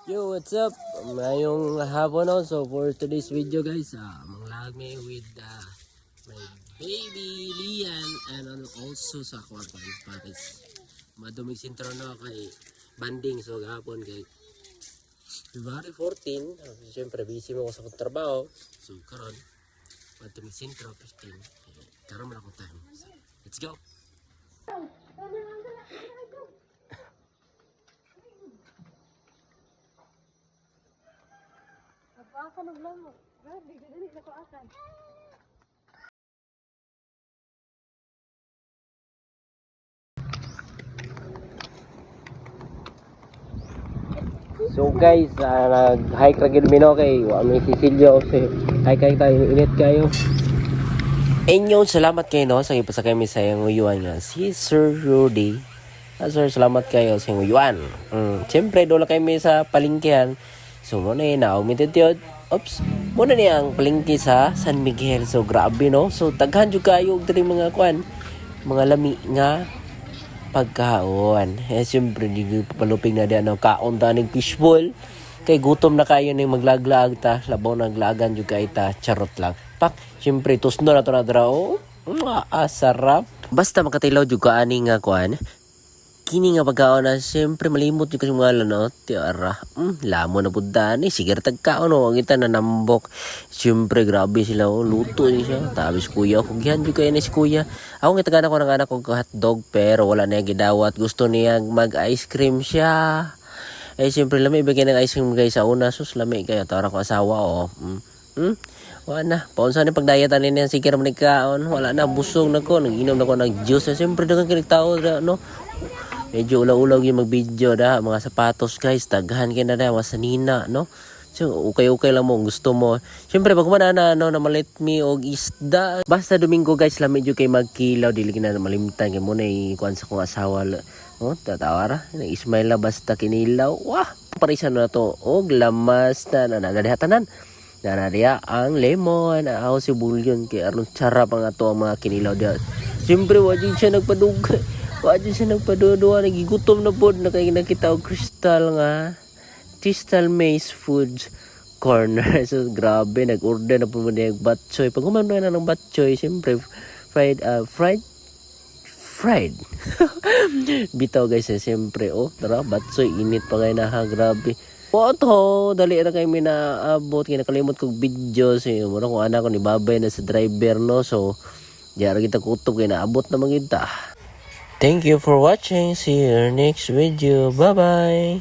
Yo, what's up? Ngayong hapon no? So for today's video guys, manglag me with my baby Lian and also sa kwarto in Paris. Madumig sintro na kay banding so gahapon kay February 14. Siyempre busy mo ako sa kong trabaho. So karon madumig sintro 15. Karon man akong time. So, let's go. Akan ng lamo. Grabe, dali na ko akan. So guys, nag-hike ra gid mi no kay wa may sisilyo kasi hike tayo init kayo. Inyo salamat kayo no sa ipasa kami sa yung uyuan nga si Sir Rudy. Sir, salamat kayo sa yung uyuan. Siyempre doon lang kami sa palengkehan. So muna yun na umitid. Oops, muna niya ang palengke sa San Miguel. So grabe no. So taghan jud kayo diri mga kwan, mga lami nga pagkaon. Siyempre di papaluping na diyan ang kaon ta ning fishball. Kay gutom na kayo ning maglaglag ta, labaw naglagan jud kay ta, charot lang. Pak, siyempre tusno na to na drao. Sarap. Basta makatilaw jud ka ani nga kwan. Kini nga pagkaon na siyempre malimot yung kasi mga no, tiara, lamo na budaan sige tagkaon no, ang ita na nambok. Siyempre grabe sila luto niya, tabis kuya, kugyan yung kayo na si kuya. Ako nga tagana ko ng anak ko hotdog pero wala na yung gidawat, gusto niya mag ice cream siya. Siyempre lami, ibigay ng ice cream guys sa una, sus lami kayo, tawara ko asawa wala na, paunsan yung pagdayatan niya, sige naman nagkaon, wala na, busog na ko, nag-inom na ko ng juice, siyempre dagang kinikitao no. Medyo ulaw-ulaw yung mag-video mga sapatos guys, taghan kayo na masanina, no? So, okay lang mo, gusto mo. Siyempre, pag na malit me og isda. Basta Domingo guys, lang medyo kayo magkilaw, dili na malimtan kayo muna ikuan sa kong asawa. Tatawara, nag-ismail na basta kinilaw. Wah! Parisan na to, og lamas na nagadihatanan. Nanariya ang lemon, ako si bulyon, kaya aron charap ang ato ang mga kinilaw diya. Siyempre, wajin siya nagpadugay. Wajin siya nagpaduduwa, nagigutom na po, nakita og Crystal Maze Foods Corner. So, grabe, nag-order na po mo niya yung batchoy. Pag umano na ng batchoy, siyempre, fried. Bitaw guys, siyempre, tara, batchoy, init pa ngayon na grabe. Dali na kayo minaabot, kaya nakalimot kong video. So, muna kung anak ko ni Babay na sa driver, no? So, diyan kita kutob, kaya naabot na magita. Thank you for watching. See you in our next video. Bye-bye.